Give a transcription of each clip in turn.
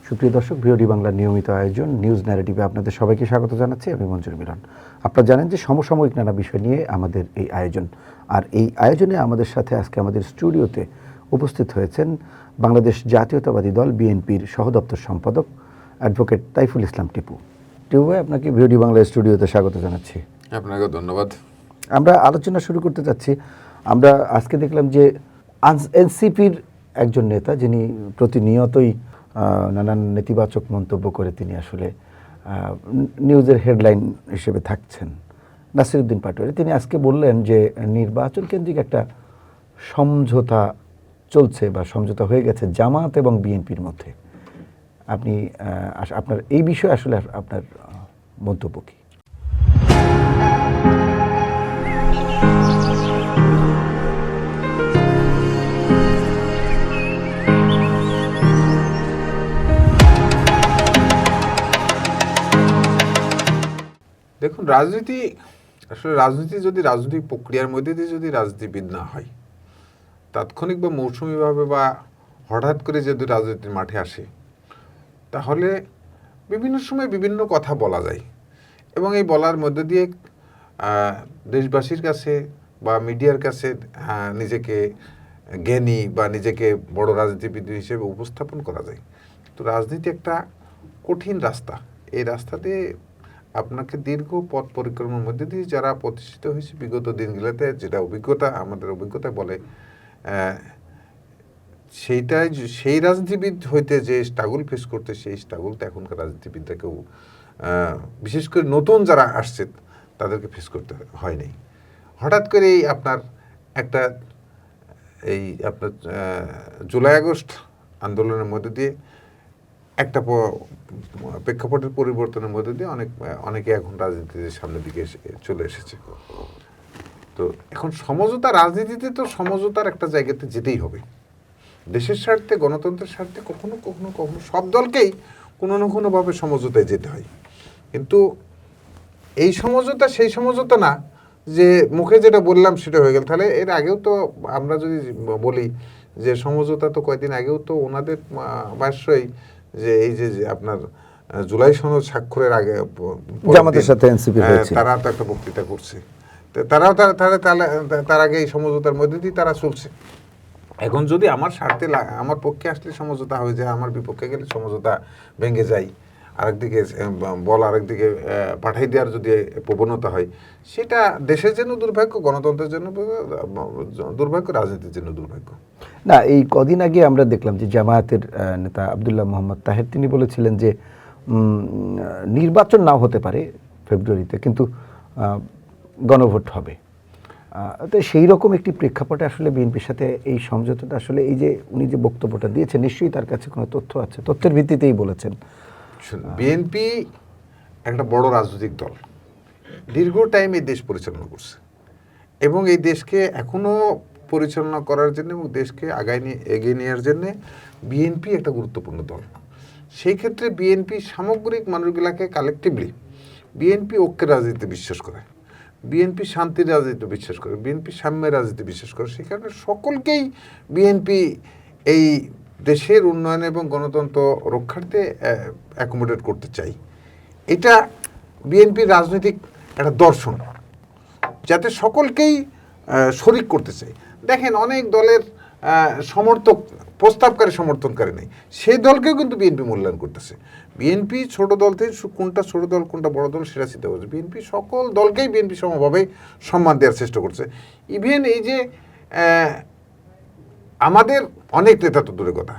সুপ্রিয় দর্শক, ভিওডি বাংলার নিয়মিত আয়োজন নিউজ ন্যারেটিভে আপনাদের সবাইকে স্বাগত জানাচ্ছি। আমি মঞ্জুর মিলন। আপনারা জানেন যে সমসাময়িক নানা বিষয় নিয়ে আমাদের এই আয়োজন, আর এই আয়োজনে আমাদের সাথে আজকে আমাদের স্টুডিওতে উপস্থিত হয়েছেন বাংলাদেশ জাতীয়তাবাদী দল বিএনপির সহদপ্তর সম্পাদক অ্যাডভোকেট তাইফুল ইসলাম টিপু। টিপু ভাই, আপনাকে ভিওডি বাংলার স্টুডিওতে স্বাগত জানাচ্ছি। আপনাকে ধন্যবাদ। আমরা আলোচনা শুরু করতে যাচ্ছি। আমরা আজকে দেখলাম যে এনসিপির একজন নেতা, যিনি প্রতিনিয়তই নানান নেতিবাচক মন্তব্য করে তিনি আসলে নিউজের হেডলাইন হিসেবে থাকছেন, নাসিরউদ্দিন পাটোয়ারি, তিনি আজকে বললেন যে নির্বাচন কেন্দ্রিক একটা সমঝোতা চলছে বা সমঝোতা হয়ে গেছে জামায়াত এবং বিএনপির মধ্যে। আপনি আপনার এই বিষয়ে আসলে আপনার মন্তব্য কী? দেখুন, রাজনীতি যদি রাজনৈতিক প্রক্রিয়ার মধ্যে দিয়ে যদি রাজনীতিবিদ না হয়, তাৎক্ষণিক বা মৌসুমিভাবে বা হঠাৎ করে যদি রাজনীতির মাঠে আসে, তাহলে বিভিন্ন সময় বিভিন্ন কথা বলা যায় এবং এই বলার মধ্যে দিয়ে দেশবাসীর কাছে বা মিডিয়ার কাছে নিজেকে জ্ঞানী বা নিজেকে বড় রাজনীতিবিদ হিসেবে উপস্থাপন করা যায়। তো রাজনীতি একটা কঠিন রাস্তা। এই রাস্তাতে আপনাকে দীর্ঘ পথ পরিক্রমার মধ্যে দিয়ে যারা প্রতিষ্ঠিত হয়েছে বিগত দিনগুলোতে, যেটা আমাদের অভিজ্ঞতা বলে, সেই রাজনীতিবিদ হইতে যে স্ট্রাগল ফেস করতে, সেই স্ট্রাগলটা এখনকার রাজনীতিবিদরা কেউ, বিশেষ করে নতুন যারা আসছে তাদেরকে ফেস করতে হয় নাই। হঠাৎ করে আপনার জুলাই আগস্ট আন্দোলনের মধ্যে দিয়ে একটা প্রেক্ষাপটের পরিবর্তনের মধ্যে দিয়ে অনেকে এখন রাজনীতির সামনের দিকে চলে এসেছে। তো এখন রাজনীতিতে তো সমঝোতার একটা জায়গাতে যেতেই হবে। দেশের স্বার্থে, গণতন্ত্রের স্বার্থে কখনো কখনো কখনো সব দলকেই কোনো না কোনোভাবে সমঝোতায় যেতে হয়। কিন্তু এই সমঝোতা সেই সমঝোতা না যে মুখে যেটা বললাম সেটা হয়ে গেল। তাহলে এর আগেও তো আমরা যদি বলি যে সমঝোতা তো কয়েকদিন আগেও তো ওনাদের ভাষ্যই যে এই যে আপনার জুলাই সনদ স্বাক্ষরের আগে জামাতের সাথে এনসিপি হয়েছে, তারা তো একটা বক্তৃতা করছে। তারাও তার আগে এই সমঝোতার মধ্যে দিয়ে তারা চলছে। এখন যদি আমার স্বার্থে আমার পক্ষে আসলে সমঝোতা হয়ে যায়, আমার বিপক্ষে গেলে সমঝোতা ভেঙে যায়, আরেকদিকে আরেকদিকে পাঠাই দেওয়ার যদি প্রবণতা হয়, সেটা দেশের জন্য দুর্ভাগ্য, গণতন্ত্রের জন্য দুর্ভাগ্য, রাজনীতির জন্য দুর্ভাগ্য। না, এই কদিন আগে আমরা দেখলাম যে জামায়াতের নেতা আব্দুল্লাহ মোহাম্মদ তাহের তিনি বলেছিলেন যে নির্বাচন নাও হতে পারে ফেব্রুয়ারিতে, কিন্তু গণভোট হবে। তো সেই রকম একটি প্রেক্ষাপটে আসলে বিএনপির সাথে এই সমঝোতাটা আসলে, এই যে উনি যে বক্তব্যটা দিয়েছেন, নিশ্চয়ই তার কাছে কোনো তথ্য আছে, তথ্যের ভিত্তিতেই বলেছেন। বিএনপি একটা বড় রাজনৈতিক দল, দীর্ঘ টাইম এই দেশ পরিচালনা করছে এবং এই দেশকে এখনও পরিচালনা করার জন্য এবং দেশকে এগিয়ে নেওয়ার জন্য বিএনপি একটা গুরুত্বপূর্ণ দল। সেই ক্ষেত্রে বিএনপি সামগ্রিক মানুষগুলাকে কালেকটিভলি, বিএনপি ঐক্যের রাজনীতিতে বিশ্বাস করে, বিএনপি শান্তির রাজনীতিতে বিশ্বাস করে, বিএনপি সাম্যের রাজনীতিতে বিশ্বাস করে। সেই কারণে সকলকেই বিএনপি এই দেশের উন্নয়ন এবং গণতন্ত্র রক্ষার্থে অ্যাকোমোডেট করতে চাই। এটা বিএনপির রাজনৈতিক একটা দর্শন, যাতে সকলকেই শরিক করতে চাই। দেখেন, অনেক দলের প্রস্তাবকারী সমর্থনকারী নেই, সেই দলকেও কিন্তু বিএনপি মূল্যায়ন করতেছে। বিএনপি ছোট দল থেকে কোনটা ছোট দল কোনটা বড় দল সেটা চিন্তা করছে। বিএনপি সকল দলকেই বিএনপি সমভাবে সম্মান দেওয়ার চেষ্টা করছে। ইভেন এই যে আমাদের অনেক নেতা তো দূরের কথা,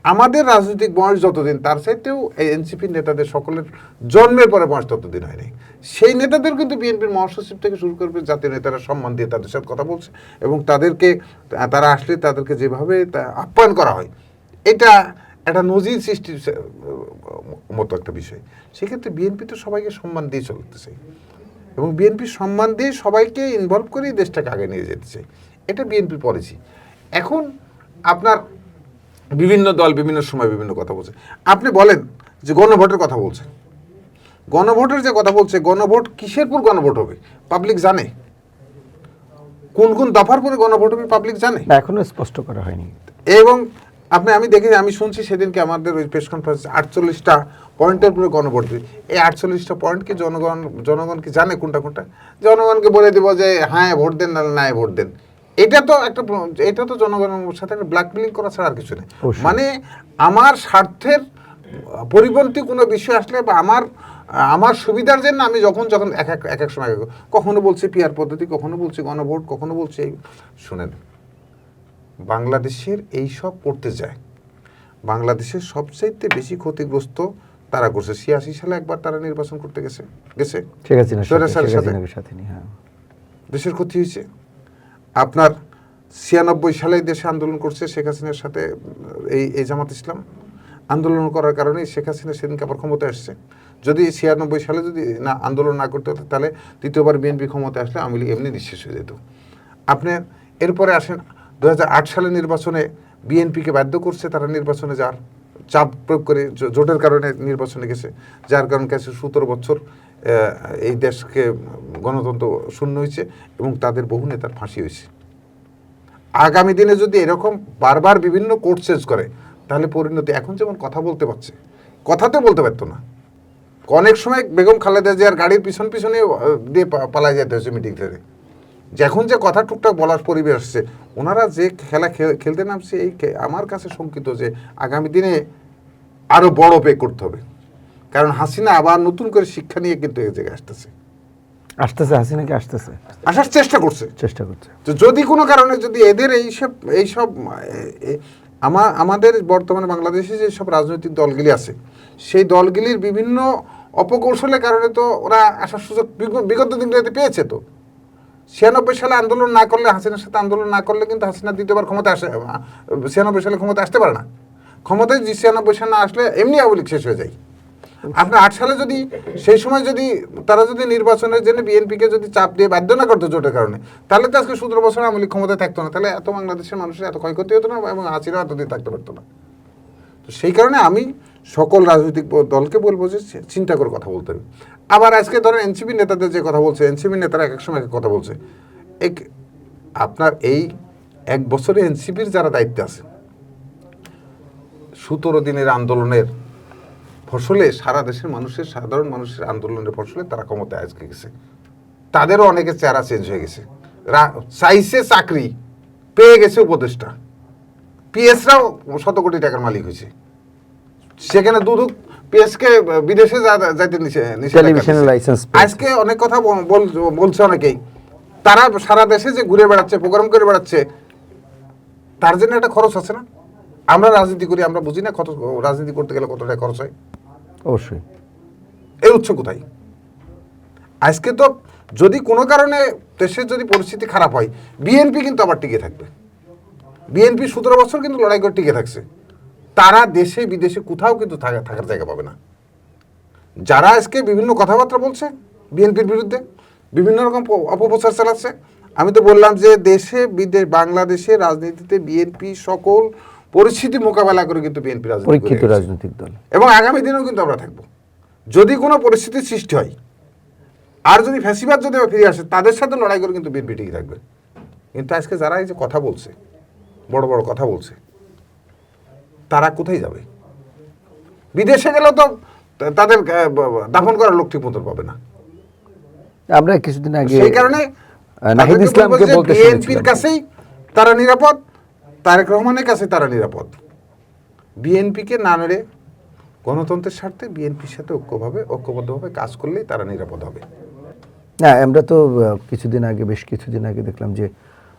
আমাদের রাজনৈতিক বয়স যতদিন, তার চাইতেও এই এনসিপির নেতাদের সকলের জন্মের পরে বয়স ততদিন হয়নি। সেই নেতাদের কিন্তু বিএনপির মহাসচিব থেকে শুরু করবে জাতীয় নেতারা সম্মান দিয়ে তাদের সাথে কথা বলছে এবং তারা আসলে তাদেরকে যেভাবে আপ্যায়ন করা হয়, এটা একটা নজির সৃষ্টির মতো একটা বিষয়। সেক্ষেত্রে বিএনপি তো সবাইকে সম্মান দিয়ে চলতে চাই এবং বিএনপি সম্মান দিয়ে সবাইকে ইনভলভ করেই দেশটাকে আগে নিয়ে যেতে চাই। এটা বিএনপির পলিসি। এখন আপনার বিভিন্ন দল বিভিন্ন সময় বিভিন্ন কথা বলছে। আপনি বলেন যে গণভোটের কথা বলছে, গণভোটের যে কথা বলছে, গণভোট কিসের পর গণভোট হবে পাবলিক জানে? কোন কোন দফার পরে গণভোট হবে পাবলিক জানে? এখনো স্পষ্ট করা হয়নি। এবং আমি দেখি, আমি শুনছি সেদিনকে আমাদের ওই প্রেস কনফারেন্সে 48টা পয়েন্টের উপরে গণভোট দিবে। এই 48টা পয়েন্ট কি জনগণ কি জানে কোনটা কোনটা? জনগণকে বলে দিব যে হ্যাঁ ভোট দেন, না না ভোট দেন। এটা তো জনগণের সাথে একটা ব্ল্যাকমেলিং করা ছাড়া আর কিছু নেই। মানে আমার স্বার্থের পরিপন্থী কোনো বিষয় আসলে বা আমার সুবিধার জন্য আমি যখন এক এক সময় কখনো বলছি পিআর পদ্ধতি, কখনো বলছি গণভোট, কখনো বলছি এই। শুনেন, বাংলাদেশের এই সব করতে যায়, বাংলাদেশের সবচাইতে বেশি ক্ষতিগ্রস্ত তারা করছে। 86 সালে একবার তারা নির্বাচন করতে গেছে দেশের ক্ষতি হয়েছে। আপনার 96 সালে দেশে আন্দোলন করছে শেখ হাসিনার সাথে এই জামাত ইসলাম। আন্দোলন করার কারণে শেখ হাসিনা সেদিনকে আবার ক্ষমতায় আসছে। যদি 96 সালে যদি না আন্দোলন না করতে হতো, তাহলে দ্বিতীয়বার বিএনপি ক্ষমতায় আসলে আওয়ামী লীগ এমনি নিঃশেষ হয়ে যেত। আপনি এরপরে আসেন 2008 সালে নির্বাচনে বিএনপিকে বাধ্য করছে তারা নির্বাচনে যাওয়ার, চাপ প্রয়োগ করে জোটের কারণে নির্বাচনে গেছে, যার কারণে গেছে 17 বছর এই দেশকে গণতন্ত্র শূন্য হয়েছে এবং তাদের বহু নেতার ফাঁসি হয়েছে। আগামী দিনে যদি এরকম বারবার বিভিন্ন কোর্ট চেঞ্জ করে, তাহলে পরিণতি, এখন যেমন কথা বলতে পারছে, কথাতে বলতে পারতো না। অনেক সময় বেগম খালেদা জিয়ার গাড়ির পিছনে দিয়ে পালাই যেতে হয়েছে মিটিং থেকে। এখন যে কথা টুকটাক বলার পরিবেশ আসছে, ওনারা যে খেলা খেলতে নামছে, আমার কাছে শঙ্কিত যে আগামী দিনে আরো বড় পে করতে হবে। কারণ হাসিনা আবার নতুন করে শিক্ষা নিয়ে কিন্তু এই জায়গায় হাসিনাকে আসার চেষ্টা করছে। তো যদি কোনো কারণে যদি এদের এইসব আমাদের বর্তমানে বাংলাদেশে যে সব রাজনৈতিক দলগুলি আছে, সেই দলগুলির বিভিন্ন অপকৌশলের কারণে তো ওরা আসার সুযোগ বিগত দিনগুলোতে পেয়েছে। তো 96 সালে আন্দোলন না করলে, হাসিনার সাথে আন্দোলন না করলে কিন্তু হাসিনা দ্বিতীয়বার ক্ষমতা 96 সালে ক্ষমতা আসতে পারে না। ক্ষমতায় 96 সালে না আসলে এমনি আওয়ামী লীগ শেষ হয়ে যায়। আপনার 8 সালে যদি সেই সময় যদি তারা যদি নির্বাচনের জন্য বিএনপিকে যদি চাপ দিয়ে বাধ্য না করতো জোটের কারণে, তাহলে তো আজকে 17 বছর আওয়ামী লীগ ক্ষমতায় থাকতো না, তাহলে এত বাংলাদেশের মানুষের এত ক্ষয়ক্ষতি হতো না এবং হাসিনা এতদিন থাকতে পারতো না। তো সেই কারণে আমি সকল রাজনৈতিক দলকে বলবো যে চিন্তা করে কথা বলতে হবে। আবার আজকে ধরেন এনসিপি নেতাদের যে কথা বলছে, এনসিপি নেতারা এক এক সময় কথা বলছে। আপনার এই 1 বছরে এনসিপির যারা দায়িত্বে আছে, 17 দিনের আন্দোলনের ফসলে, সারা দেশের মানুষের, সাধারণ মানুষের আন্দোলনের ফসলে তারা ক্ষমতায় আজকে গেছে। তাদেরও অনেকের চেহারা চেঞ্জ হয়ে গেছে। চাইছে চাকরি, পেয়ে গেছে উপদেষ্টা। পিএসরাও 100 কোটি টাকার মালিক হয়েছে। সেখানে পিএসকে বিদেশে যাইতে আজকে অনেক কথা বলছে অনেকেই। তারা সারা দেশে যে ঘুরে বেড়াচ্ছে, প্রোগ্রাম করে বেড়াচ্ছে, তার জন্য একটা খরচ আছে না? আমরা রাজনীতি করি, আমরা বুঝি না রাজনীতি করতে গেলে কত টাকা খরচ হয়? অবশ্যই। এর উৎস কোথায়? আজকে তো যদি কোনো কারণে দেশের যদি পরিস্থিতি খারাপ হয়, বিএনপি কিন্তু আবার টিকে থাকবে। বিএনপি 17 বছর কিন্তু লড়াই করে টিকে থাকছে। তারা দেশে বিদেশে কোথাও কিন্তু থাকার জায়গা পাবে না। যারা আজকে বিভিন্ন কথাবার্তা বলছে বিএনপির বিরুদ্ধে, বিভিন্ন রকম অপপ্রচার চালাচ্ছে, আমি তো বললাম যে দেশে বিদেশ বাংলাদেশের রাজনীতিতে বিএনপি সকল পরিস্থিতি মোকাবেলা করে কিন্তু বিএনপি রাজনৈতিক দল, এবং আগামী দিনেও কিন্তু আমরা থাকবো। যদি কোনো পরিস্থিতির সৃষ্টি হয় আর যদি ফ্যাসিবাদ যদি ফিরে আসে, তাদের সাথে লড়াই করে কিন্তু বিএনপি টিকে থাকবে। কিন্তু আজকে যারা এই যে কথা বলছে, বড় বড় কথা বলছে, তারা কোথায় যাবে? বিদেশে গেলেও তো তাদের দাফন করার লোক ঠিক মতো পাবে না। আমরা কিছুদিন আগে সেই কারণে নাহিদ ইসলামকে বলতে শুনেছিলাম, বিএনপির কাছেই তারা নিরাপদ, তারেক রহমানের কাছে তারা নিরাপদ। বিএনপিকে না নেড়ে গণতন্ত্রের স্বার্থে বিএনপির সাথে ঐক্যবদ্ধভাবে কাজ করলেই তারা নিরাপদ হবে। না, আমরা তো বেশ কিছুদিন আগে দেখলাম যে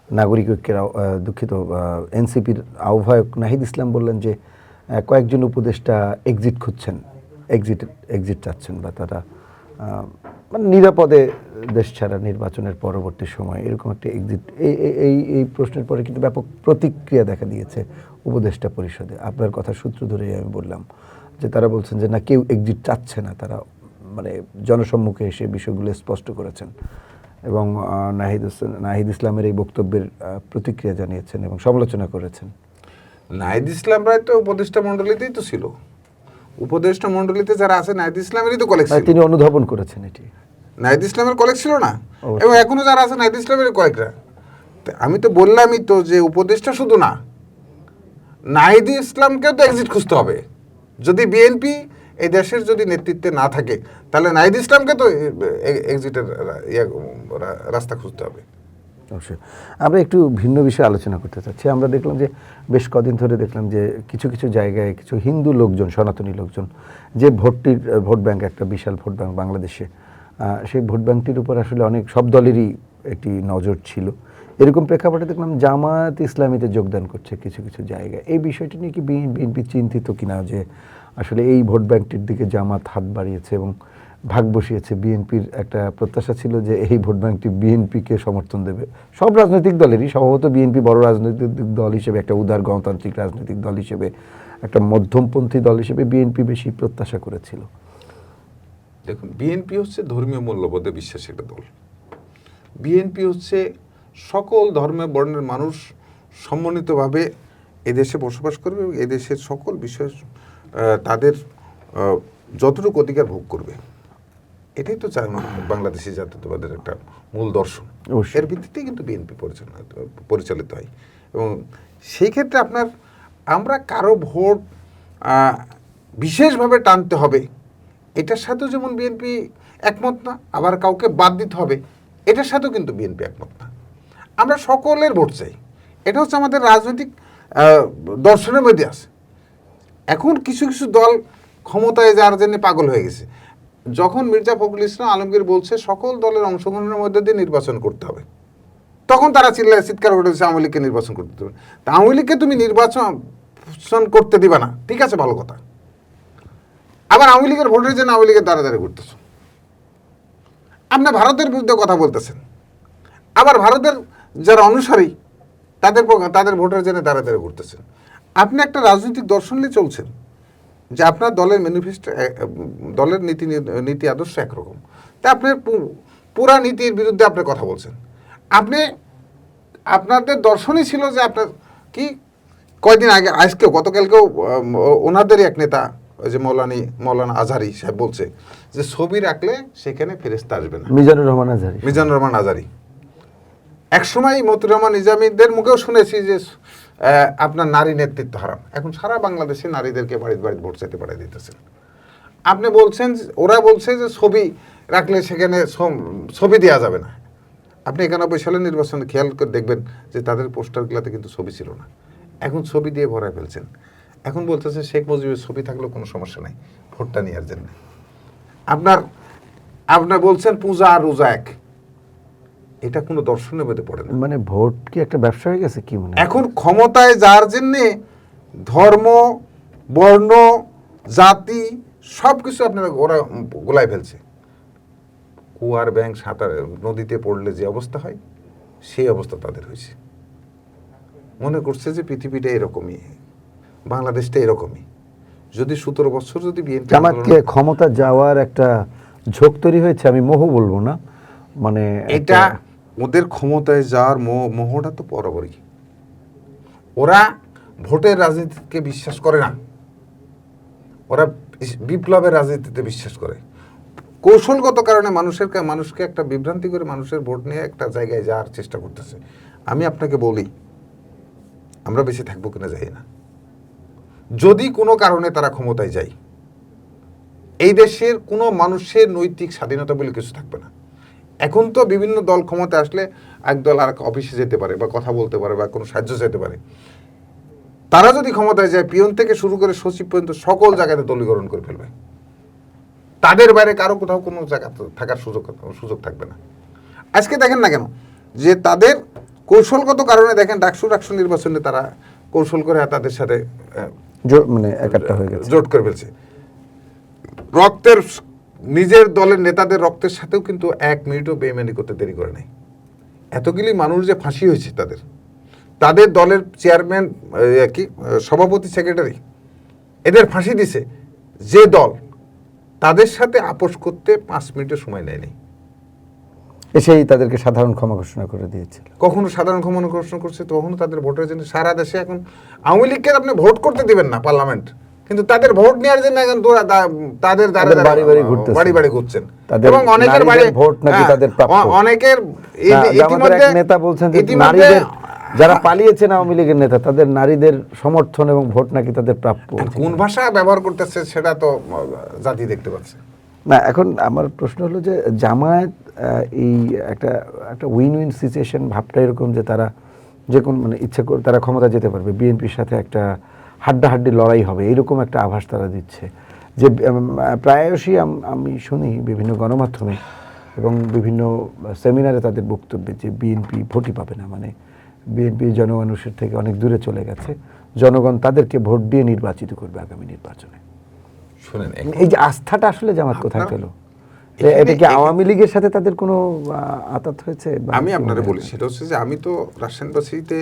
নাগরিক ঐক্যের এনসিপির আহ্বায়ক নাহিদ ইসলাম বললেন যে কয়েকজন উপদেষ্টা এক্সিট খুঁজছেন, এক্সিট চাচ্ছেন, বা তারা মানে নিরাপদে দেশ ছাড়া নির্বাচনের পরবর্তী সময়, এরকম একটা এক্সিট। এই প্রশ্নের পরে কিন্তু ব্যাপক প্রতিক্রিয়া দেখা দিয়েছে উপদেষ্টা পরিষদে। আপনার কথা সূত্র ধরেই আমি বললাম যে তারা বলছেন যে না, কেউ এক্সিট চাচ্ছে না। তারা মানে জনসম্মুখে এসে বিষয়গুলো স্পষ্ট করেছেন এবং নাহিদ ইসলামের এই বক্তব্যের প্রতিক্রিয়া জানিয়েছেন এবং সমালোচনা করেছেন। নাহিদ ইসলাম রায় তো উপদেষ্টা মণ্ডলীতেই তো ছিল। উপদেষ্টা মণ্ডলীতে যারা আছে নাহিদ ইসলামেরই তো কলেজ, তিনি অনুধাবন করেছেন এটি। নাহিদ ইসলামের কলেজ ছিল না, এবং এখনো যারা আছে নাহিদ ইসলামের কয়েকরা। আমি তো বললামই তো যে উপদেষ্টা শুধু না, নাহিদুল ইসলামকেও তো এক্সিট খুঁজতে হবে। যদি বিএনপি এই দেশের যদি নেতৃত্বে না থাকে, তাহলে নাহিদুল ইসলামকে তো এক্সিটের রাস্তা খুঁজতে হবে। অবশ্যই আমরা একটু ভিন্ন বিষয়ে আলোচনা করতে চাচ্ছি। আমরা দেখলাম যে বেশ কদিন ধরে দেখলাম যে কিছু কিছু জায়গায় কিছু হিন্দু লোকজন, সনাতনী লোকজন, যে ভোট ব্যাংক, একটা বিশাল ভোট ব্যাংক বাংলাদেশে, সেই ভোট ব্যাংকটির উপর আসলে অনেক সব দলেরই একটি নজর ছিল। এরকম প্রেক্ষাপটে দেখলাম জামায়াত ইসলামীতে যোগদান করছে কিছু কিছু জায়গায়। এই বিষয়টি নিয়ে কি বিএনপি চিন্তিত কিনা যে আসলে এই ভোট ব্যাংকটির দিকে জামাত হাত বাড়িয়েছে এবং ভাগ বসিয়েছে? বিএনপির একটা প্রত্যাশা ছিল যে এই ভোট ব্যাংকটি বিএনপিকে সমর্থন দেবে, সব রাজনৈতিক দলেরই, সম্ভবত বিএনপি বড় রাজনৈতিক দল হিসেবে, একটা উদার গণতান্ত্রিক রাজনৈতিক দল হিসেবে, একটা মধ্যমপন্থী দল হিসেবে বিএনপি বেশি প্রত্যাশা করেছিল। দেখুন, বিএনপি হচ্ছে ধর্মীয় মূল্যবোধে বিশ্বাসী একটা দল। বিএনপি হচ্ছে সকল ধর্মের বর্ণের মানুষ সম্মিলিতভাবে এদেশে বসবাস করবে এবং এদেশের সকল বিষয় তাদের যতটুকু অধিকার ভোগ করবে। এটাই তো চায় বাংলাদেশি জাতীয়তাবাদের একটা মূল দর্শন। এর ভিত্তিতেই কিন্তু বিএনপি পরিচালিত হয়। এবং সেই ক্ষেত্রে আমরা কারো ভোট বিশেষভাবে টানতে হবে এটার সাথেও যেমন বিএনপি একমত না, আবার কাউকে বাদ দিতে হবে এটার সাথেও কিন্তু বিএনপি একমত না। আমরা সকলের ভোট চাই, এটা হচ্ছে আমাদের রাজনৈতিক দর্শনের মধ্যে আছে। এখন কিছু কিছু দল ক্ষমতায় যাওয়ার জন্য পাগল হয়ে গেছে। যখন মির্জা ফখরুল ইসলাম আলমগীর বলছে সকল দলের অংশগ্রহণের মধ্যে দিয়ে নির্বাচন করতে হবে, তখন তারা চিৎকার করেছে আওয়ামী লীগকে নির্বাচন করতে হবে। তা আওয়ামী লীগকে তুমি নির্বাচন করতে দিবা না, ঠিক আছে, ভালো কথা। আবার আওয়ামী লীগের ভোটের জন্য আওয়ামী লীগের দ্বারা ঘুরতেছ। আপনি ভারতের বিরুদ্ধে কথা বলতেছেন, আবার ভারতের যারা অনুসারী তাদের ভোটের জন্য দ্বারা ঘুরতেছেন। আপনি একটা রাজনৈতিক দর্শন নিয়ে চলছেন যে আপনার দলের ম্যানিফেস্টো, দলের নীতি আদর্শ একরকম, তা আপনার পুরা নীতির বিরুদ্ধে আপনি কথা বলছেন। আপনাদের দর্শনই ছিল যে আপনার কি কয়েকদিন আগে, আজকেও গতকালকেও ওনাদেরই এক নেতা, ওই যে মৌলানা আজহারি সাহেব বলছে যে ছবি রাখলে সেখানে ফেরেশতা আসবে না। মিজানুর রহমান আজহারি। একসময় মতিউর রহমান নিজামীদের মুখেও শুনেছি যে আপনার নারী নেতৃত্ব হারাম। এখন সারা বাংলাদেশে নারীদেরকে বাড়িতে ভোট চাইতে পাঠিয়ে দিতেছেন। আপনি বলছেন, ওরা বলছে যে ছবি রাখলে সেখানে ছবি দেওয়া যাবে না। আপনি 91 সালের নির্বাচনে খেয়াল করে দেখবেন যে তাদের পোস্টারগুলোতে কিন্তু ছবি ছিল না, এখন ছবি দিয়ে ভরায় ফেলছেন। এখন বলতেছে শেখ মুজিবের ছবি থাকলেও কোনো সমস্যা নাই ভোটটা নেওয়ার জন্য। আপনার বলছেন পূজা আর রোজা এক, এটা কোনো দর্শনের মধ্যে পড়ে না। মানে ভোট কি একটা ব্যবসা হয়ে গেছে কি মনে? এখন ক্ষমতায় যাওয়ার জন্যে ধর্ম, বর্ণ, জাতি সব কিছু আপনারা ওরা গোলায় ফেলছে। কুয়ার ব্যাংক নদীতে পড়লে যে অবস্থা হয় সেই অবস্থা তাদের হয়েছে। মনে করছে যে পৃথিবীটা এরকমই, বাংলাদেশটা এরকমই। যদি 17 বছর যদি বিএনপি জামাতকে ক্ষমতা যাওয়ার একটা ঝোঁক তৈরি হয়েছে, আমি মোহ বলবো না, মানে এটা ওদের ক্ষমতায় যাওয়ার মোহটা তো বরাবরই। ওরা ভোটের রাজনীতিকে বিশ্বাস করে না, ওরা বিপ্লবের রাজনীতিতে বিশ্বাস করে। কৌশলগত কারণে মানুষকে একটা বিভ্রান্তি করে মানুষের ভোট নিয়ে একটা জায়গায় যাওয়ার চেষ্টা করতেছে। আমি আপনাকে বলি, আমরা বেঁচে থাকবো কিনা জানি না। যদি কোনো কারণে তারা ক্ষমতায় যায়, এই দেশের কোনো মানুষের নৈতিক স্বাধীনতা বলে কিছু থাকবে না। এখন তো বিভিন্ন দল ক্ষমতায় আসলে এক দল আর অফিসে যেতে পারে বা কথা বলতে পারে বা কোনো সাহায্য চাইতে পারে। তারা যদি ক্ষমতায় যায়, পিয়ন থেকে শুরু করে সচিব পর্যন্ত সকল জায়গাতে দলীকরণ করে ফেলবে। তাদের বাইরে কারো কোথাও কোনো জায়গা থাকার সুযোগ থাকবে না। আজকে দেখেন না কেন যে তাদের কৌশলগত কারণে দেখেন ডাকসু নির্বাচনে তারা কৌশল করে তাদের সাথে মানে একাট্টা হয়ে গেছে, জোট করে ফেলছে। নিজের দলের নেতাদের রক্তের সাথেও কিন্তু 1 মিনিটও বেইমানি করতে দেরি করে নাই। এতগুলি মানুষ যে ফাঁসি হয়েছে তাদের দলের চেয়ারম্যান, সভাপতি, সেক্রেটারি, এদের ফাঁসি দিছে যে দল, তাদের সাথে আপোষ করতে 5 মিনিটের সময় নেয়নি। এসেই তাদেরকে সাধারণ ক্ষমা ঘোষণা করে দিয়েছিল। কখনো সাধারণ ক্ষমা ঘোষণা করছে, তখনও তাদের ভোটের জন্য সারা দেশে এখন আওয়ামী লীগকে আপনি ভোট করতে দিবেন না পার্লামেন্ট, কিন্তু তাদের ভোট নেওয়ার জন্য এখন তাদের বাড়ি ঘুরছেন। এবং অনেকের বাড়ি ভোট নাকি তাদের প্রাপ্য। অনেকের ইতিমধ্যে যারা পালিয়েছেন আওয়ামী লীগের নেতা তাদের নারীদের সমর্থন এবং ভোট নাকি তাদের প্রাপ্য। কোন ভাষা ব্যবহার করতেছে সেটা তো জাতি দেখতে পাচ্ছে। না, এখন আমার প্রশ্ন হলো যে জামায়াত এই একটা একটা উইন উইন সিচুয়েশন ভাবটা এরকম যে তারা যে কোন মানে ইচ্ছে করে তারা ক্ষমতা যেতে পারবে, বিএনপির সাথে একটা হাড্ডাহাড্ডি লড়াই হবে এরকম একটা আভাস তারা দিচ্ছে। যে প্রায়শই আমি শুনি বিভিন্ন গণমাধ্যমে এবং বিভিন্ন সেমিনারে তাদের বক্তব্যে যে বিএনপি ভোটই পাবে না, মানে বিএনপি জনমানুষের থেকে অনেক দূরে চলে গেছে, জনগণ তাদেরকে ভোট দিয়ে নির্বাচিত করবে আগামী নির্বাচনে। শুনেন, এই যে আস্থাটা আসলে জামাত কোথায় পেল? এটা কি আওয়ামী লীগের সাথে তাদের কোনো আতাত হয়েছে? আমি আপনারা বলি সেটা হচ্ছে যে আমি তো রাজশাহী ইউনিভার্সিটিতে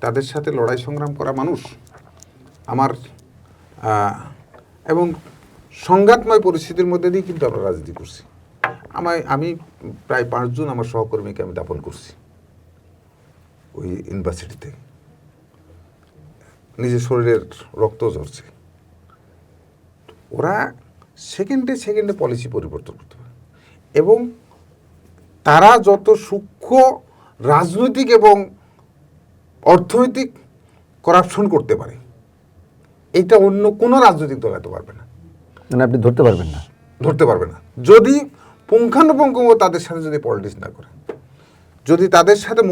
তাদের সাথে লড়াই সংগ্রাম করা মানুষ, আমার এবং সংঘাতময় পরিস্থিতির মধ্যে দিয়ে কিন্তু আমরা রাজনীতি করছি। আমি প্রায় 5 জন আমার সহকর্মীকে আমি দাপন করছি ওই ইউনিভার্সিটিতে, নিজের শরীরের রক্ত ঝরছে। ওরা সেকেন্ডে সেকেন্ডে পলিসি পরিবর্তন করতে পারে এবং তারা যত সূক্ষ্ম রাজনৈতিক এবং অর্থনৈতিক করাপশন করতে পারে এটা অন্য কোনো রাজনৈতিক দল এত পারবে না, মানে আপনি ধরতে পারবেন না, ধরতে পারবে না যদি পুঙ্খানুপুঙ্খ তাদের সাথে যদি পলিটিক্স না করে, যদি তাদের সাথে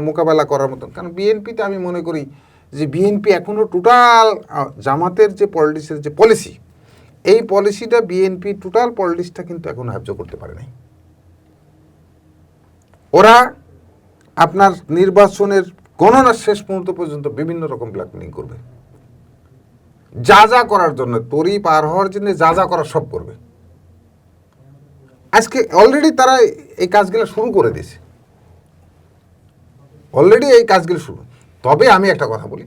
মোকাবেলা করার মতন। কারণ বিএনপিতে আমি মনে করি যে বিএনপি এখনও টোটাল জামাতের যে পলিটিক্সের যে পলিসি, এই পলিসিটা বিএনপি টোটাল পলিটিক্সটা কিন্তু এখনো হ্যাবজ করতে পারে নাই। ওরা আপনার নির্বাচনের গণনার শেষ মুহূর্ত পর্যন্ত বিভিন্ন রকম ব্ল্যাকমেলিং করবে, যা যা করার জন্য, তরি পার হওয়ার জন্য যা যা করার সব করবে। আজকে অলরেডি তারা এই কাজগুলো শুরু করে দিয়েছে, অলরেডি এই কাজগুলো শুরু। তবে আমি একটা কথা বলি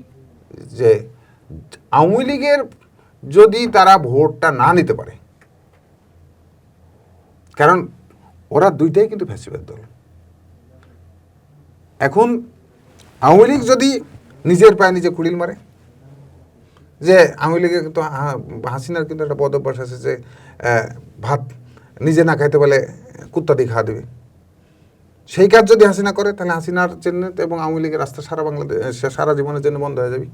যে আওয়ামী লীগের যদি তারা ভোটটা না নিতে পারে, কারণ ওরা দুইটাই কিন্তু ফ্যাসিবাদ দল। এখন আওয়ামী লীগ যদি নিজের পায়ে নিজে কুড়িল মারে, যে আওয়ামী লীগের কিন্তু হাসিনার কিন্তু একটা বদ অভ্যাস আছে যে ভাত নিজে না খাইতে বলে কুত্তা দিয়ে খাওয়া দেবে, সেই কাজ যদি হাসিনা করে তাহলে হাসিনার জন্য এবং আওয়ামী লীগের রাস্তা সারা বাংলাদেশ সারা জীবনের জন্য বন্ধ হয়ে যাবে।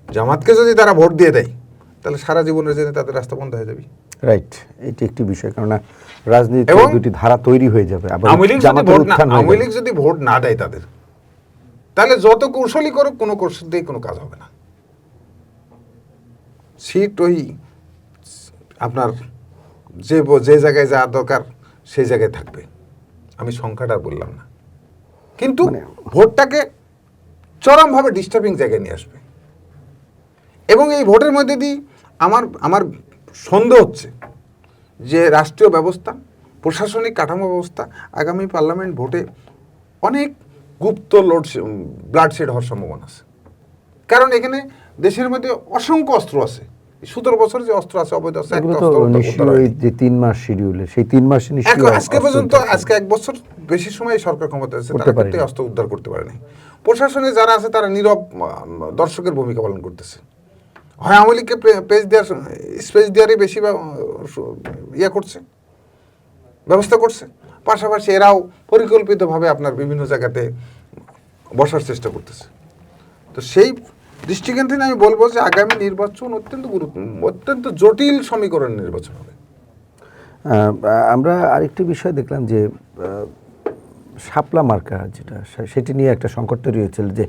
জামাতকে যদি তারা ভোট দিয়ে দেয় তাহলে সারা জীবনের জন্য তাদের রাস্তা বন্ধ হয়ে যাবে। রাইট, এটি একটি বিষয়, কারণ রাজনীতি দুটি ধারা তৈরি হয়ে যাবে। আওয়ামী লীগ যদি ভোট না দেয় তাদের, তাহলে যত কৌশলই করুক কোনো কৌশল দিয়ে কোনো কাজ হবে না। সিট ওই আপনার যে জায়গায় যাওয়ার দরকার সেই জায়গায় থাকবে। আমি সংখ্যাটা বললাম না, কিন্তু ভোটটাকে চরমভাবে ডিস্টার্বিং জায়গায় নিয়ে আসবে। এবং এই ভোটের মধ্যে দিয়ে আমার সন্দেহ হচ্ছে যে রাষ্ট্রীয় ব্যবস্থা, প্রশাসনিক কাঠামো ব্যবস্থা আগামী পার্লামেন্ট ভোটে অনেক গুপ্ত ব্লাডশেড হওয়ার সম্ভাবনা আছে। কারণ এখানে দেশের মধ্যে অসংখ্য অস্ত্র আছে, 17 বছর যে অস্ত্র আছে, অবৈধ অস্ত্র, যে 3 মাস শিডিউলে, সেই 3 মাসে আজকে পর্যন্ত, আজকে 1 বছর বেশি সময় সরকার ক্ষমতা আছে, তারা কিন্তু অস্ত্র উদ্ধার করতে পারেনি। প্রশাসনে যারা আছে তারা নীরব দর্শকের ভূমিকা পালন করতেছে। হয় আওয়ামী লীগকে স্পেস দেওয়ারই বেশি করছে, ব্যবস্থা করছে, পাশাপাশি এরাও পরিকল্পিতভাবে আপনার বিভিন্ন জায়গাতে বসার চেষ্টা করতেছে। তো সেই দৃষ্টিকোণ থেকে আমি বলবো যে আগামী নির্বাচন অত্যন্ত জটিল সমীকরণ নির্বাচন হবে। আমরা আরেকটি বিষয় দেখলাম যে শাপলা মার্কা, যেটা সেটি নিয়ে একটা সংকট তৈরি হয়েছিল যে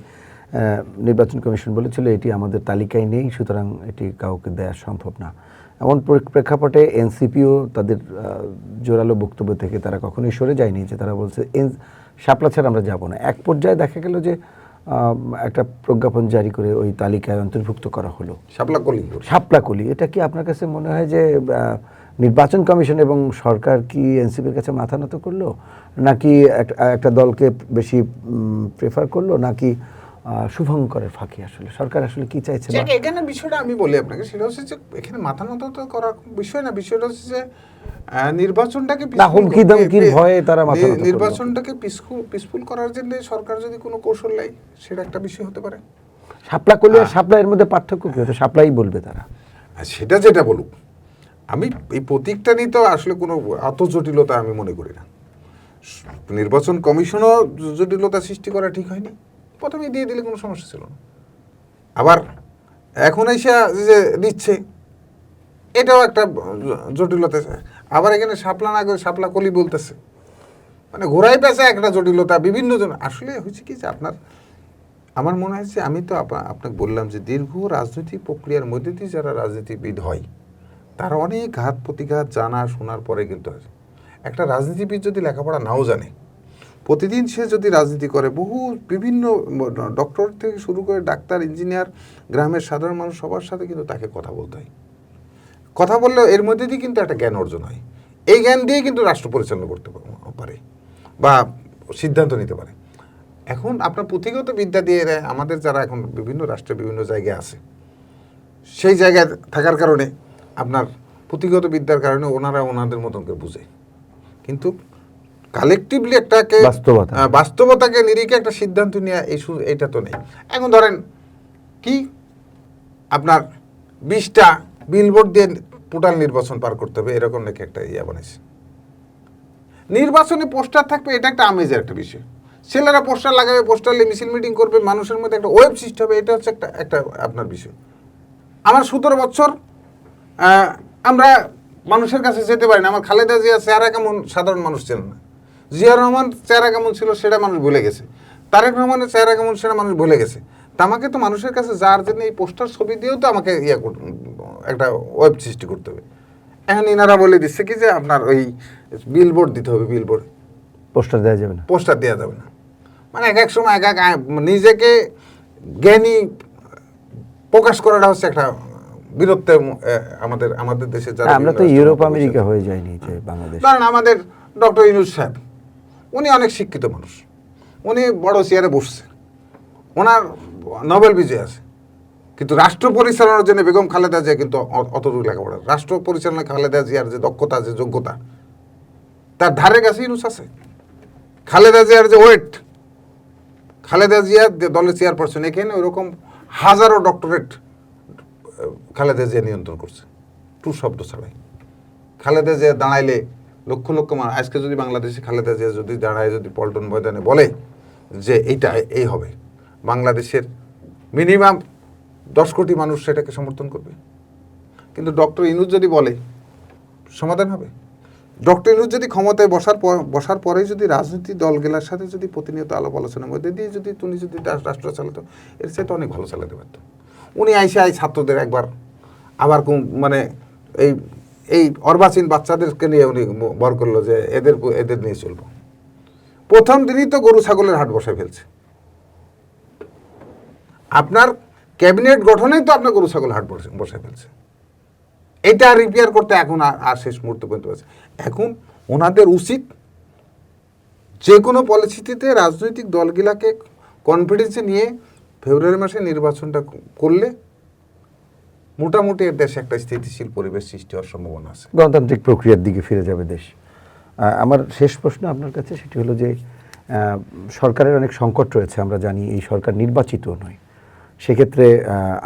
নির্বাচন কমিশন বলেছিল এটি আমাদের তালিকায় নেই, সুতরাং এটি কাউকে দেওয়া সম্ভব না। এমন প্রেক্ষাপটে এনসিপিও তাদের জোরালো বক্তব্য থেকে তারা কখনোই সরে যায়নি, যে তারা বলছে শাপলা ছাড়া আমরা যাব না। এক পর্যায়ে দেখা গেল যে একটা প্রজ্ঞাপন জারি করে ওই তালিকায় অন্তর্ভুক্ত করা হলো শাপলাকলি। এটা কি আপনার কাছে মনে হয় যে নির্বাচন কমিশন এবং সরকার কি এনসিপির কাছে মাথা নত করলো, নাকি একটা দলকে বেশি প্রেফার করলো, নাকি শুভঙ্করের ফাঁকি? আসলে সরকার আসলে কি চাইছে? এখানে বিষয়টা আমি বলি আপনাকে, সেটা হচ্ছে যে এখানে মাথা নত তো করার বিষয় না, বিষয়টা হচ্ছে যে নির্বাচনটাকে পিসফুল করার জন্য সরকার যদি কোনো কৌশল নেয় সেটা একটা বিষয় হতে পারে। শাপলাকলি আর শাপলা এর মধ্যে পার্থক্য কি? হতো শাপলাই বলবে তারা, সেটা যেটা বলুক। আমি এই প্রতীকটা নিয়ে তো আসলে কোনো এত জটিলতা আমি মনে করি না। নির্বাচন কমিশনও জটিলতা সৃষ্টি করা ঠিক হয়নি, প্রথমেই দিয়ে দিলে কোনো সমস্যা ছিল না। আবার এখন এসে যে দিচ্ছে, এটাও একটা জটিলতা। আবার এখানে শাপলা না করে শাপলা কলি বলতেছে, মানে ঘোরাই পেঁচা একটা জটিলতা বিভিন্ন জন। আসলে হচ্ছে কি যে আমার মনে হয় যে আমি তো আপনাকে বললাম যে দীর্ঘ রাজনৈতিক প্রক্রিয়ার মধ্যে দিয়ে যারা রাজনীতিবিদ হয় তারা অনেক ঘাত প্রতিঘাত জানা শোনার পরে কিন্তু একটা রাজনীতিবিদ যদি লেখাপড়া নাও জানে, প্রতিদিন সে যদি রাজনীতি করে, বহু বিভিন্ন ডক্টর থেকে শুরু করে ডাক্তার, ইঞ্জিনিয়ার, গ্রামের সাধারণ মানুষ সবার সাথে কিন্তু তাকে কথা বলতে হয়। কথা বললেও এর মধ্যে দিয়ে কিন্তু একটা জ্ঞান অর্জন হয়। এই জ্ঞান দিয়ে কিন্তু রাষ্ট্র পরিচালনা করতে পারে বা সিদ্ধান্ত নিতে পারে। এখন আপনার পুঁথিগত বিদ্যা দিয়ে আমাদের যারা এখন বিভিন্ন রাষ্ট্রে বিভিন্ন জায়গায় আছে, সেই জায়গায় থাকার কারণে আপনার পুঁথিগত বিদ্যার কারণে ওনারা ওনাদের মতন করে বুঝে, কিন্তু কালেকটিভলি একটাকে বাস্তবতাকে নিরিখে একটা সিদ্ধান্ত নেওয়া এইটা তো নেই। এখন ধরেন কি আপনার 20টা বিলবোর্ড দিয়ে টোটাল নির্বাচন পার করতে হবে, এরকম নাকি একটা বানাইছে। নির্বাচনে পোস্টার থাকবে, এটা একটা আমেজের একটা বিষয়। ছেলেরা পোস্টার লাগাবে, পোস্টার নিয়ে মিছিল মিটিং করবে, মানুষের মধ্যে একটা ওয়েব সৃষ্টি হবে, এটা হচ্ছে একটা আপনার বিষয়। আমার 17 বছর আমরা মানুষের কাছে যেতে পারি না। আমার খালেদা জিয়া চেহারা কেমন সাধারণ মানুষ চেনে না, জিয়া রহমান চেহারা কেমন ছিল সেটা মানুষ ভুলে গেছে, তারেক রহমানের চেহারা কেমন সেটা মানুষ ভুলে গেছে। তা আমাকে তো মানুষের কাছে যাওয়ার জন্য এই পোস্টার ছবি দিয়েও তো আমাকে একটা ওয়েব সৃষ্টি করতে হবে। এখন ইনারা বলে দিচ্ছে কি যে আপনার ওই বিলবোর্ড দিতে হবে, বিলবোর্ড, পোস্টার দেওয়া যাবে না, পোস্টার দেওয়া যাবে না। মানে এক এক সময় এক নিজেকে জ্ঞানী প্রকাশ করাটা হচ্ছে একটা বীরত্বের আমাদের দেশে যারা আমরা তো ইউরোপ আমেরিকা হয়ে যায়নি যে বাংলাদেশ। ধরেন আমাদের ডক্টর ইউনূস সাহেব, উনি অনেক শিক্ষিত মানুষ, উনি বড় চেয়ারে বসছে, ওনার নোবেল বিজয় আছে, কিন্তু রাষ্ট্র পরিচালনার জন্য বেগম খালেদা জিয়া কিন্তু অতটুকু লেখাপড়া। রাষ্ট্র পরিচালনায় খালেদা জিয়ার যে দক্ষতা, যে যোগ্যতা, তার ধারে কাছে ইউনূস আছে। খালেদা জিয়ার যে ওয়েট, খালেদা জিয়া দলের চেয়ারপারসন, এখানে ওইরকম হাজারো ডক্টরেট খালেদা জিয়া নিয়ন্ত্রণ করছে, টু শব্দ ছাড়াই। খালেদা জিয়া দাঁড়াইলে লক্ষ লক্ষ মানুষ, আজকে যদি বাংলাদেশে খালেদা জিয়া যদি দাঁড়ায়, যদি পল্টন ময়দানে বলে যে এইটা এই হবে, বাংলাদেশের মিনিমাম 10 কোটি মানুষ সেটাকে সমর্থন করবে। কিন্তু ডক্টর ইউনূস যদি বলে, সমাধান হবে। ডক্টর ইউনূস যদি ক্ষমতায় বসার পরে যদি রাজনৈতিক দলগুলোর সাথে যদি প্রতিনিয়ত আলাপ আলোচনার মধ্যে দিয়ে যদি উনি যদি রাষ্ট্র চালাতো, এর সাথে অনেক ভালো চালাতে পারতো। উনি আই ছাত্রদের একবার আবার মানে এই অর্বাচীন বাচ্চাদেরকে নিয়ে উনি বর করলো যে এদের নিয়ে চলবো। প্রথম দিনই তো গরু ছাগলের হাট বসায় ফেলছে। আপনার ক্যাবিনেট গঠনেই তো আপনার গরু ছাগল হাট বসায় ফেলছে। এটা রিপেয়ার করতে এখন আর শেষ মুহূর্তে পর্যন্ত আছে। এখন ওনাদের উচিত যে কোনো পরিস্থিতিতে রাজনৈতিক দলগুলাকে কনফিডেন্সে নিয়ে ফেব্রুয়ারি মাসে নির্বাচনটা করলে মোটামুটি দেশে একটা স্থিতিশীল পরিবেশ সৃষ্টি হওয়ার সম্ভাবনা আছে, গণতান্ত্রিক প্রক্রিয়ার দিকে ফিরে যাবে দেশ। আমার শেষ প্রশ্ন আপনার কাছে সেটি হলো যে সরকারের অনেক সংকট রয়েছে, আমরা জানি এই সরকার নির্বাচিত নয়। সেক্ষেত্রে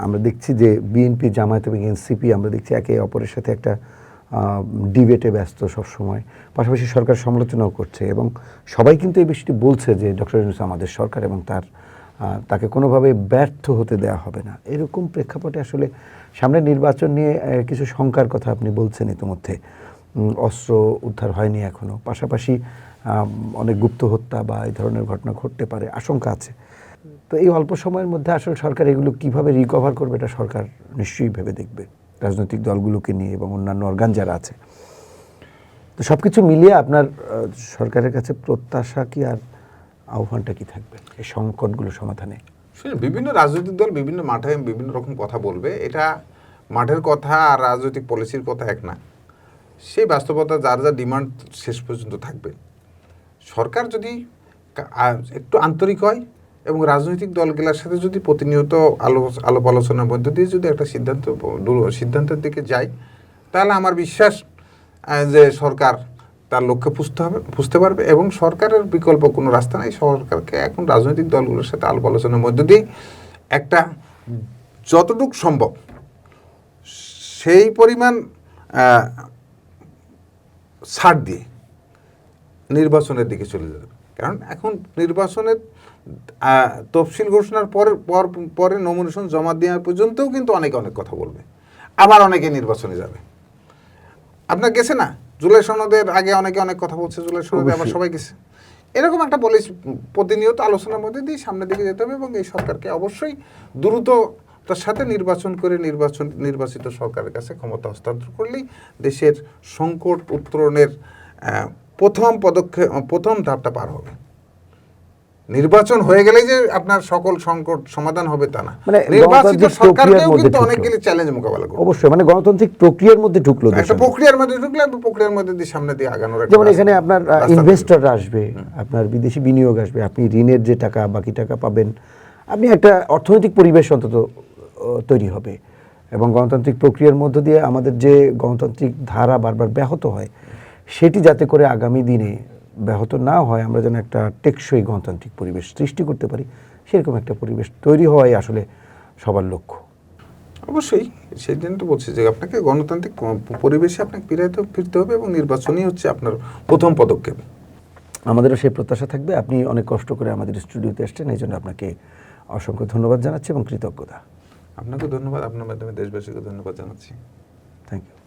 আমরা দেখছি যে বিএনপি, জামায়াত এবং এনসিপি আমরা দেখছি একে অপরের সাথে একটা ডিবেটে ব্যস্ত সবসময়, পাশাপাশি সরকার সমালোচনাও করছে এবং সবাই কিন্তু এই বিষয়টি বলছে যে ডক্টর ইউনূস আমাদের সরকার এবং তাকে কোনোভাবে ব্যর্থ হতে দেওয়া হবে না। এরকম প্রেক্ষাপটে আসলে সামনে নির্বাচন নিয়ে কিছু শঙ্কার কথা আপনি বলছেন ইতিমধ্যে, অস্ত্র উদ্ধার হয়নি এখনও, পাশাপাশি অনেক গুপ্ত হত্যা বা এই ধরনের ঘটনা ঘটতে পারে, আশঙ্কা আছে। তো এই অল্প সময়ের মধ্যে আসলে সরকার এগুলো কিভাবে রিকভার করবে এটা সরকার নিশ্চয়ই ভেবে দেখবে, রাজনৈতিক দলগুলোকে নিয়ে এবং অন্যান্য অর্গান যারা আছে। তো সব কিছু মিলিয়ে আপনার সরকারের কাছে প্রত্যাশা কি আর আহ্বানটা কি থাকবে এই সংকটগুলো সমাধানে? বিভিন্ন রাজনৈতিক দল বিভিন্ন মাঠে বিভিন্ন রকম কথা বলবে, এটা মাঠের কথা আর রাজনৈতিক পলিসির কথা এক না। সেই বাস্তবতা যার যা ডিমান্ড শেষ পর্যন্ত থাকবে। সরকার যদি একটু আন্তরিক হয় এবং রাজনৈতিক দলগুলোর সাথে যদি প্রতিনিয়ত আলাপ আলোচনার মধ্য দিয়ে যদি একটা সিদ্ধান্তের দিকে যায়, তাহলে আমার বিশ্বাস যে সরকার তার লক্ষ্যে পুষতে পারবে এবং সরকারের বিকল্প কোনো রাস্তা নেই। সরকারকে এখন রাজনৈতিক দলগুলোর সাথে আলাপ আলোচনার মধ্য দিয়ে একটা যতটুকু সম্ভব সেই পরিমাণ ছাড় দিয়ে নির্বাচনের দিকে চলে যাবে। কারণ এখন নির্বাচনের তফসিল ঘোষণার পরে নমিনেশন জমা দেওয়া পর্যন্তও কিন্তু অনেকে অনেক কথা বলবে, আবার অনেকে নির্বাচনে যাবে। আপনার গেছে না জুলাই সনদের আগে অনেকে অনেক কথা বলছে, জুলাই সনদে আবার সবাই গেছে। এরকম একটা পলিসি প্রতিনিয়ত আলোচনার মধ্যে দিয়ে সামনের দিকে যেতে হবে এবং এই সরকারকে অবশ্যই দ্রুততার সাথে নির্বাচন করে নির্বাচিত সরকারের কাছে ক্ষমতা হস্তান্তর করলেই দেশের সংকট উত্তরণের প্রথম ধাপটা পার হবে। নির্বাচন হয়ে গেলেই যে আপনার সকল সংকট সমাধান হবে তা না, মানে নির্বাচিত গণতান্ত্রিক সরকারকেও প্রক্রিয়ার কিন্তু মধ্যে অনেকগুলি চ্যালেঞ্জ মোকাবেলা করবে। অবশ্যই মানে গণতান্ত্রিক প্রক্রিয়ার মধ্যে ঢুকলো দেশ। একটা প্রক্রিয়ার মধ্যে ঢুকলে প্রক্রিয়ার মধ্যে দিয়ে সামনে দিয়ে আগানোর একটা যেমন এখানে আপনার রাস্তা ইনভেস্টররা আসবে, আপনার বিদেশি বিনিয়োগ আসবে, আপনি ঋণের যে টাকা বাকি টাকা পাবেন, আপনি একটা অর্থনৈতিক পরিবেশ অন্তত তৈরি হবে। এবং গণতান্ত্রিক প্রক্রিয়ার মধ্য দিয়ে আমাদের যে গণতান্ত্রিক ধারা বারবার ব্যাহত হয়, সেটি যাতে করে আগামী দিনে ব্যাহত না হয়, আমরা যেন একটা টেকসই গণতান্ত্রিক পরিবেশ সৃষ্টি করতে পারি, সেরকম একটা পরিবেশ তৈরি হওয়াই আসলে সবার লক্ষ্য। অবশ্যই সেই জন্য তো বলছি যে আপনাকে গণতান্ত্রিক পরিবেশে আপনাকে ফিরতে হবে এবং নির্বাচনই হচ্ছে আপনার প্রথম পদক্ষেপ। আমাদেরও সেই প্রত্যাশা থাকবে। আপনি অনেক কষ্ট করে আমাদের স্টুডিওতে এসেছেন, এই জন্য আপনাকে অসংখ্য ধন্যবাদ জানাচ্ছি এবং কৃতজ্ঞতা। আপনাকে ধন্যবাদ, আপনার মাধ্যমে দেশবাসীকে ধন্যবাদ জানাচ্ছি। Thank you.